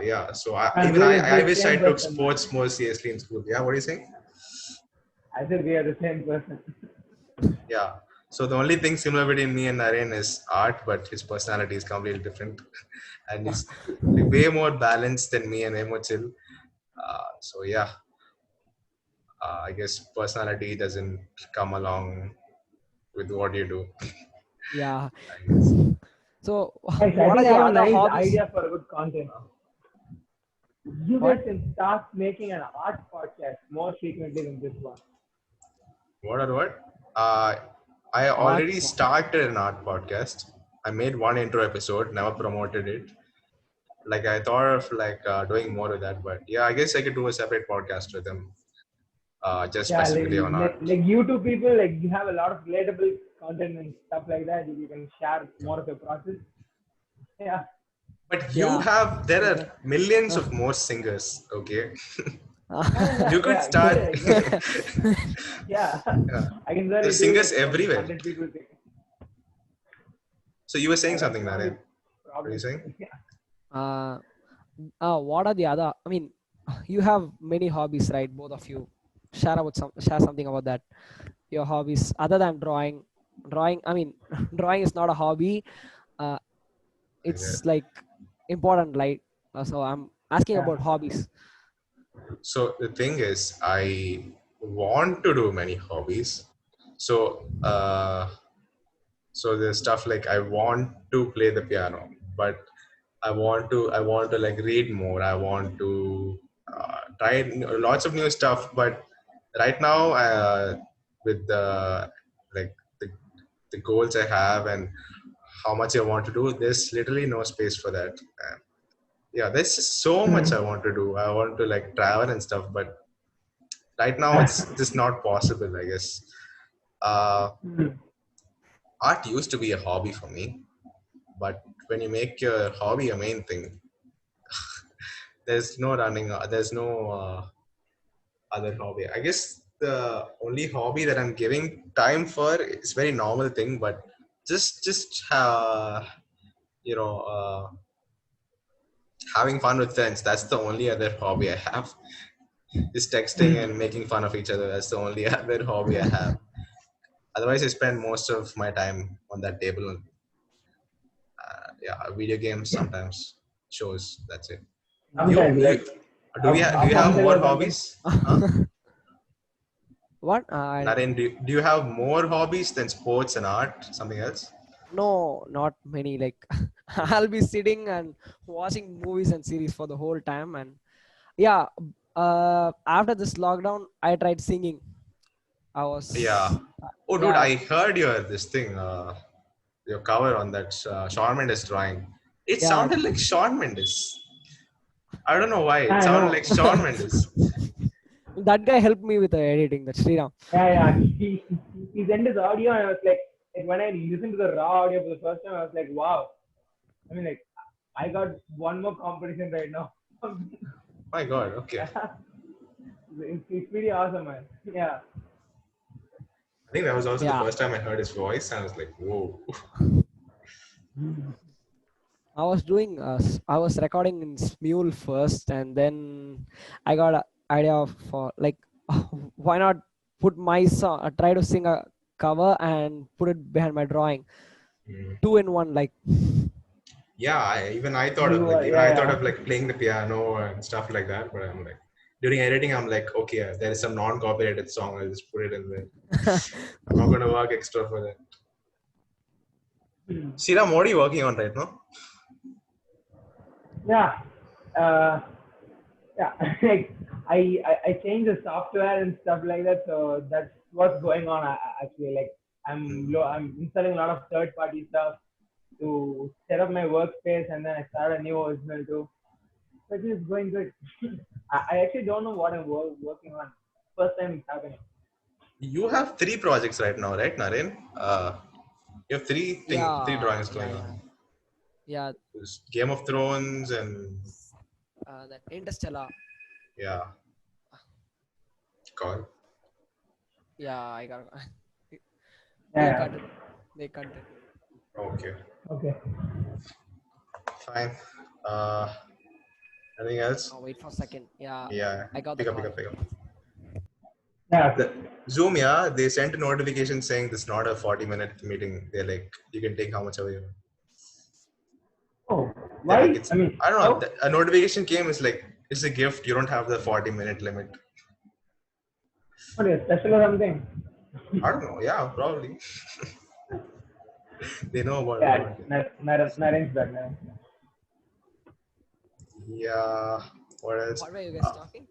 Yeah, so And even we're I the wish I same took person, man. sports more seriously in school. Yeah, what are you saying? I said we are the same person. Yeah. So the only thing similar between me and Naren is art, but his personality is completely different, and he's way more balanced than me and way more chill. So yeah, I guess personality doesn't come along with what you do. Yeah. I guess. So Guys, I what are think I the have a other nice hobbies? idea for a good content. You What? guys can start making an art podcast more frequently than this one. What or what? Uh, I Art. already started an art podcast. I made one intro episode, never promoted it. Like I thought of doing more of that, but yeah, I guess I could do a separate podcast with them, just Yeah, specifically on art. like YouTube people, like you have a lot of relatable content and stuff like that. You can share more of your process. Yeah, But you Yeah. have there are Okay. millions of more singers. Okay, yeah, you could yeah. Get start. it, I get it. Yeah, Yeah. I can There's certainly do singers like some everywhere. 100 people thing. So you were saying Yeah, that's something, the only Naren. What are you problem. saying? Yeah, uh, what are the other? I mean, you have many hobbies, right? Both of you. Share something about that. Your hobbies other than drawing. Drawing. I mean, drawing is not a hobby. Uh, Okay. it's like important, like. So I'm asking yeah, about hobbies. So the thing is, I want to do many hobbies. So so there's stuff like I want to play the piano, but I want to like read more. I want to try lots of new stuff. But right now, with like the, the goals I have and how much I want to do, there's literally no space for that. Yeah, there's just so much I Mhm. want to do. I want to like travel and stuff, but right now it's just not possible, I guess. Uh, Mhm. Art used to be a hobby for me, but when you make your hobby a main thing, there's no running. There's no other hobby. I guess the only hobby that I'm giving time for is very normal thing, but just you know having fun with friends. That's the only other hobby I have. Just texting and making fun of each other. That's the only other hobby I have. Otherwise, I spend most of my time on that table. Yeah, video games sometimes, shows. That's it. You Sometimes you like do you up have until more or something. hobbies? Huh? What? Naren, do you have more hobbies than sports and art? Something else? No, not many. Like I'll be sitting and watching movies and series for the whole time. And yeah, after this lockdown, I tried singing. I Yeah. was, Oh, dude, yeah, I heard your this thing. Your cover on that Shawn Mendes drawing. It yeah. sounded like Shawn Mendes. I don't know why. Yeah, It I sounded know. like Shawn Mendes. That guy helped me with the editing. That Sriram. Yeah. He sent his audio, and I was like when I listened to the raw audio for the first time, I was like, wow. I mean, like, I got one more competition right now. My God. Okay. Yeah, it's pretty awesome, man. Yeah, I think that was also the Yeah, first time I heard his voice, and I was like, whoa. I was recording in Smule first, and then I got an idea for like, why not put my song, try to sing a cover and put it behind my drawing, Mm. two in one. Like, Yeah, even I thought yeah. of like playing the piano and stuff like that. But I'm like, during editing, I'm like, okay, there is some non-copyrighted song. I'll just put it in there. I'm not gonna work extra for that. Hmm. Sriram, what are you working on right now? Yeah, uh, yeah. Like I changed the software and stuff like that, so that's what's going on actually. Like I'm installing a lot of third party stuff to set up my workspace, and then I start a new original too. Which is going good. I actually don't know what I'm working on. First time it's happening. You have three projects right now, right, Naren? You have three yeah, drawings going yeah. on. Yeah, There's Game of Thrones and that Interstellar. yeah, God. Yeah, I got. They Yeah. cut it. They cut it. Okay, Okay. fine. Uh, Anything else? Oh, wait for a second. Yeah, Yeah, I got the pick up, pick call. up, pick up. Yeah. The Zoom, yeah, they sent a notification saying this is not a 40-minute meeting. They're like, you can take how much ever you want. Oh, They're like, why? it's, I mean, I don't know. how? A notification came. It's like, it's a gift. You don't have the 40-minute limit. What is special or something? I don't know. Yeah, probably. They know about Yeah, it. Naren's back now. Yeah. What else? What were you guys Uh, talking?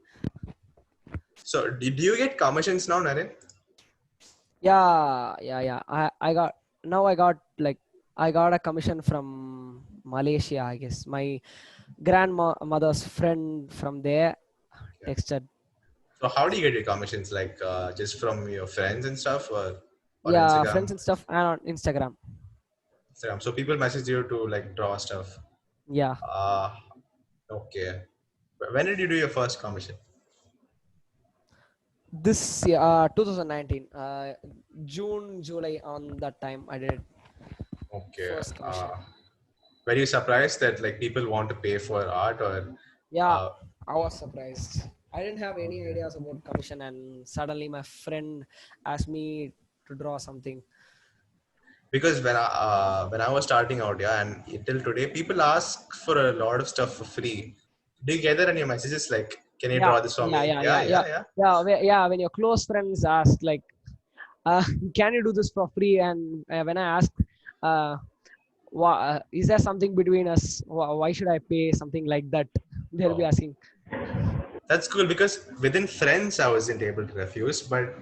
so, did you get commissions now, Naren? Yeah. I got now. I got a commission from Malaysia. I guess my grandmother's friend from there Yeah. texted. So, how do you get your commissions? Like, just from your friends and stuff, or Yeah, friends Instagram? and stuff, and on Instagram. Instagram. So, people message you to like draw stuff. Yeah, Uh, okay. When did you do your first commission? this year, 2019, June, July. On that time, I did Okay. first commission. Were you surprised that like people want to pay for art or Yeah, uh, I was surprised. I didn't have any okay. ideas about commission, and suddenly my friend asked me to draw something. Because when I was starting out, yeah, and till today, people ask for a lot of stuff for free. Do you get that in your messages? Like, can you Yeah, draw this for yeah, me? yeah, Yeah, yeah, yeah, yeah, yeah. yeah. When your close friends ask, like, uh, "Can you do this for free?" and when I ask, uh, "Is there something between us? Why should I pay?" Something like that. They'll be Oh, asking. that's cool because within friends I wasn't able to refuse, but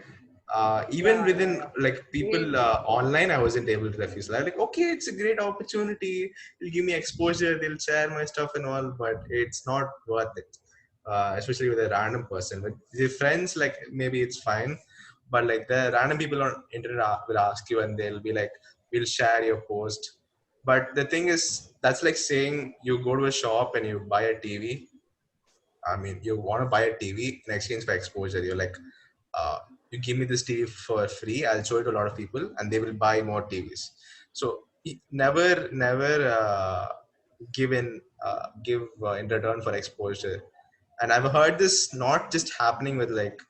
even Yeah, within yeah. like people Same. online I wasn't able to refuse. I'm like, okay, it's a great opportunity. It'll give me exposure. They'll share my stuff and all, but it's not worth it. Especially with a random person. With your friends, like maybe it's fine, but like the random people on internet will ask you and they'll be like, "We'll share your post." But the thing is, that's like saying you go to a shop and you buy a TV. I mean, you want to buy a TV in exchange for exposure. You're like, uh, you give me this TV for free. I'll show it to a lot of people, and they will buy more TVs. So never give in return for exposure. And I've heard this not just happening with like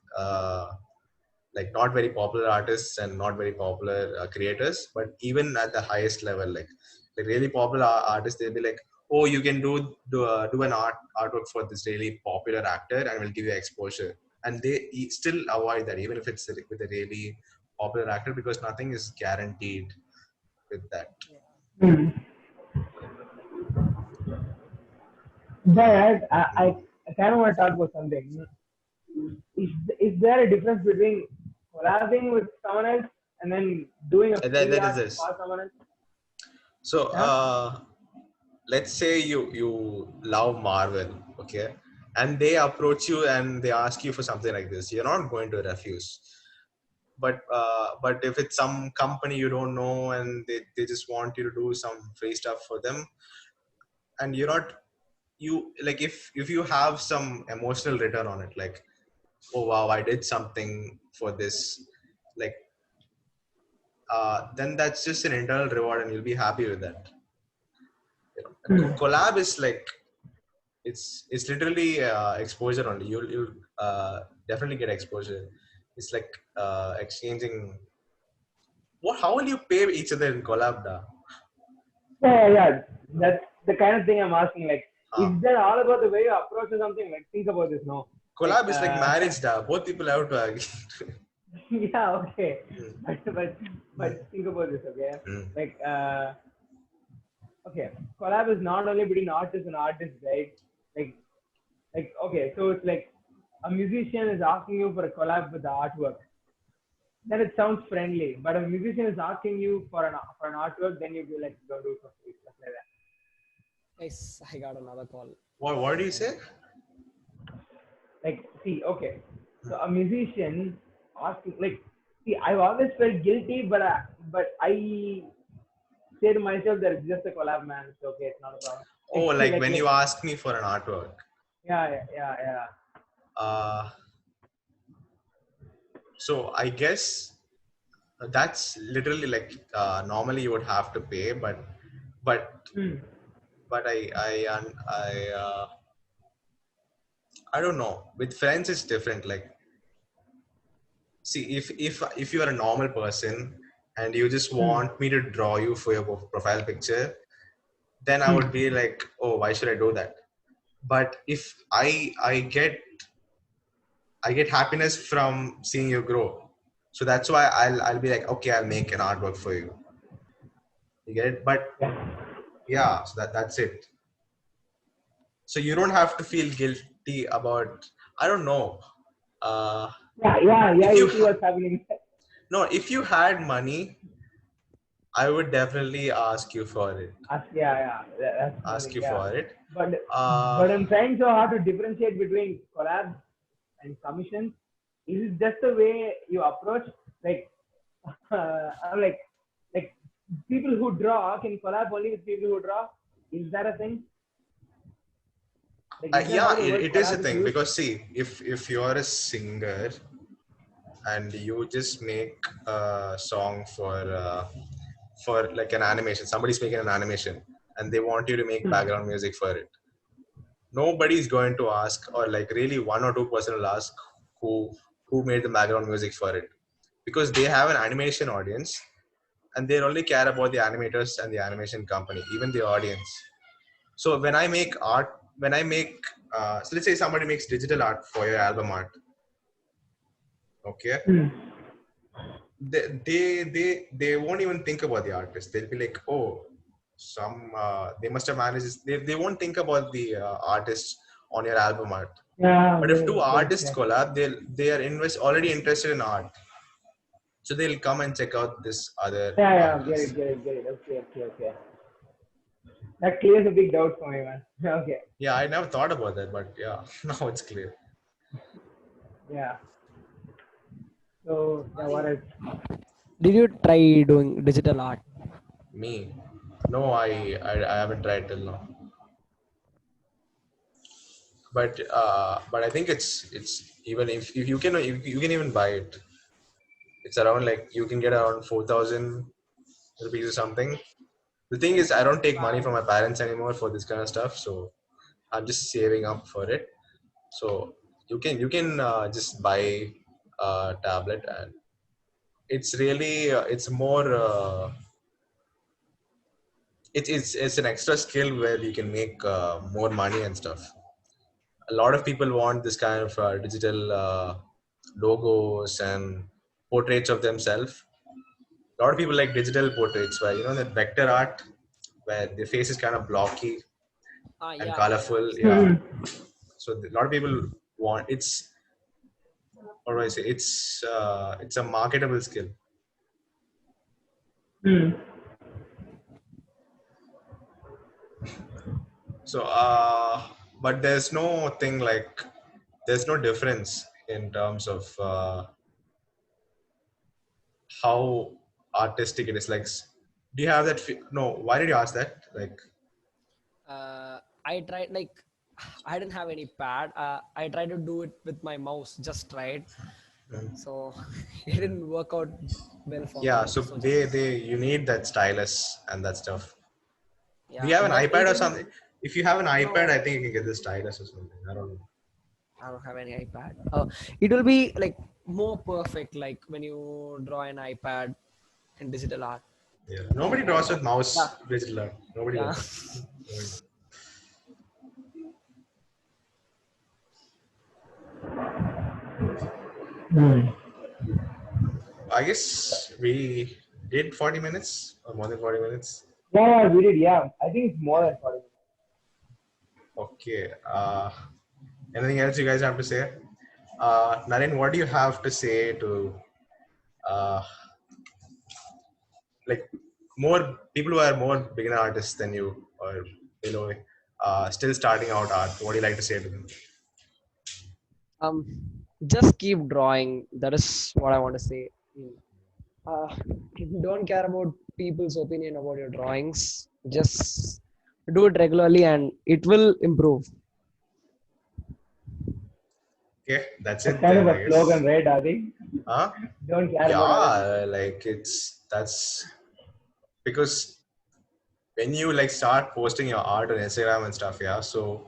not very popular artists and not very popular creators, but even at the highest level, like the really popular artists, they'll be like, "Oh, you can do an artwork for this really popular actor, and we'll give you exposure." And they still avoid that, even if it's like with a really popular actor, because nothing is guaranteed with that. Hmm. Uh, But mm. I kind of want to talk about something. Is there a difference between collabing with someone else and then doing a that, free that is art this. for someone else? So Yeah. let's say you love Marvel, okay, and they approach you and they ask you for something like this, you're not going to refuse. But if it's some company you don't know and they just want you to do some free stuff for them, and you're not you like if you have some emotional return on it, like, oh wow, I did something for this, like then that's just an internal reward and you'll be happy with that. A Hmm. collab is like it's literally exposure only. You'll definitely get exposure. It's like exchanging. What? How will you pay each other in collab? Da? Yeah. That's the kind of thing I'm asking. Like, is Huh. that all about the way you approach or something? Like, think about this, no? Like, Collab is like marriage. Da. Both people have to agree. yeah, okay. Mm, But but mm, but think about this, okay? mm. Like, okay, collab is not only between artist and artist, right? Like okay, so it's like a musician is asking you for a collab with the artwork. Then it sounds friendly, but a musician is asking you for an artwork, then you be like, don't do it for free, stuff like that. Yes, I got another call. What do you say? Like, see, okay, so a musician asking, like, see, I've always felt guilty, but I say to myself that it's just a collab, man. It's okay, it's not a problem. Oh, Like, like like, when you like, ask me for an artwork. yeah. Uh, so I guess that's literally like normally you would have to pay, but Hmm. but I don't know. With friends, it's different. Like see, if you are a normal person and you just want me to draw you for your profile picture, then I would be like, oh, why should I do that? But if I get happiness from seeing you grow, so that's why I'll be like, okay, I'll make an artwork for you. You get it? But Yeah. yeah, so that's it. So you don't have to feel guilty about, I don't know, uh Yeah. if you You see what's happening. no, if you had money, I would definitely ask you for it. That's Ask something. you Yeah, for it. but Uh, but I'm trying so hard to differentiate between collabs and commissions. Is it just the way you approach? Like, I'm like people who draw can collab only with people who draw. Is that a thing? Like, is that how yeah, the word it is a collab is thing used? because see, if you're a singer and you just make a song for like an animation, somebody's making an animation and they want you to make background music for it. Nobody's going to ask, or like really 1 or 2% will ask who who made the background music for it, because they have an animation audience and they only care about the animators and the animation company, even the audience. So when I make art, when I make, so let's say somebody makes digital art for your album art, okay, they won't even think about the artist. They'll be like, oh, some they must have managed this. They won't think about the artist on your album art. Yeah, But get if two it, get it. artists collab, they are already interested in art, so they'll come and check out this other Get artist. it, Okay. That clears a big doubt for me, man. Okay, Yeah, I never thought about that, but yeah, now it's clear. yeah. So yeah, what else? Did you try doing digital art? Me, no, I haven't tried till now. But I think it's even if you can even buy it. It's around like you can get around 4,000 rupees or something. The thing is, I don't take money from my parents anymore for this kind of stuff, so I'm just saving up for it. So you can just buy a tablet, and it's really it's more it's an extra skill where you can make more money and stuff. A lot of people want this kind of digital logos and portraits of themselves. A lot of people like digital portraits where that vector art where the face is kind of blocky Ah, and yeah, colorful. I've seen Yeah, that. so a lot of people want it's, what do I say? It's a marketable skill. Hmm. So but there's no difference in terms of how artistic it is. Like, do you have that? No, why did you ask that? Like, I tried like I didn't have any pad. I tried to do it with my mouse, just tried. So it didn't work out well for yeah. me. So So just they you need that stylus and that stuff. Do yeah, you have an but it iPad or will be something? If you have an iPad, no. I think you can get the stylus or something. I don't know. I don't have any iPad. It will be like more perfect, like when you draw an iPad in digital art. Yeah. Nobody draws with Yeah, mouse digital art. Nobody yeah. does. Nobody. I guess we did 40 minutes or more than 40 minutes. We did. Yeah, I think it's more than 40 Okay. Anything else you guys have to say? Naren, what do you have to say to uh, like more people who are more beginner artists than you, or you know still starting out art? What do you like to say to them? Um, just keep drawing. That is what I want to say. Uh, don't care about people's opinion about your drawings. Just do it regularly, and it will improve. Okay, that's That's it kind of then, I a slogan, guess. right, Adi? Huh? Don't care about other people. Yeah, like that's because when you like start posting your art on Instagram and stuff, yeah, so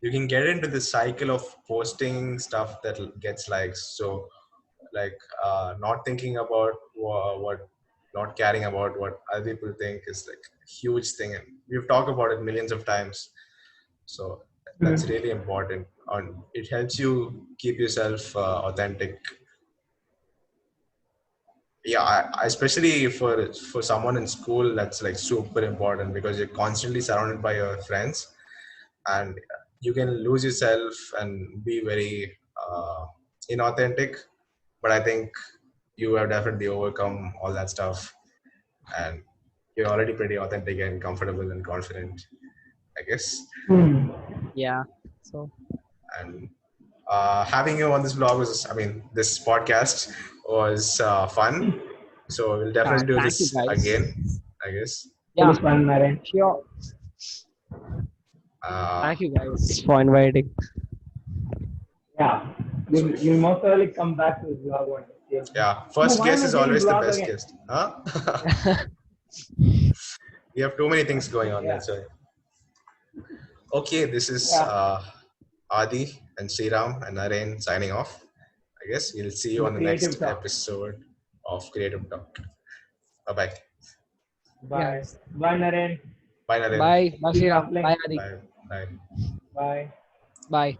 you can get into this cycle of posting stuff that gets likes. So like not thinking about what not caring about what other people think is like a huge thing, and we've talked about it millions of times. So that's Mhm. really important, and it helps you keep yourself authentic. Yeah, especially for someone in school, that's like super important because you're constantly surrounded by your friends, and you can lose yourself and be very inauthentic. But I think you have definitely overcome all that stuff, and you're already pretty authentic and comfortable and confident, I guess. Hmm. Yeah. So And having you on this blog was, I mean, this podcast was fun. So we'll definitely do thank you this guys. again, I guess. It Yeah, was fun, Naren. sure. Uh, Thank you guys for inviting. Yeah. so You'll most probably come back to this vlog one day. yeah, No, first why am guest I is saying always the vlog best again? guest, huh? We have too many things going on. Yeah. That's why. Okay, this is Yeah. Adi and Sriram and Naren signing off. I guess we'll see you The on the creative next talk. episode of Creative Talk. Bye bye. Yeah, Bye. guys. Bye, Naren. Bye, Naren. Bye. Bye, Keep Sriram. hustling. Bye, Adi. Bye. Bye. Bye. Bye.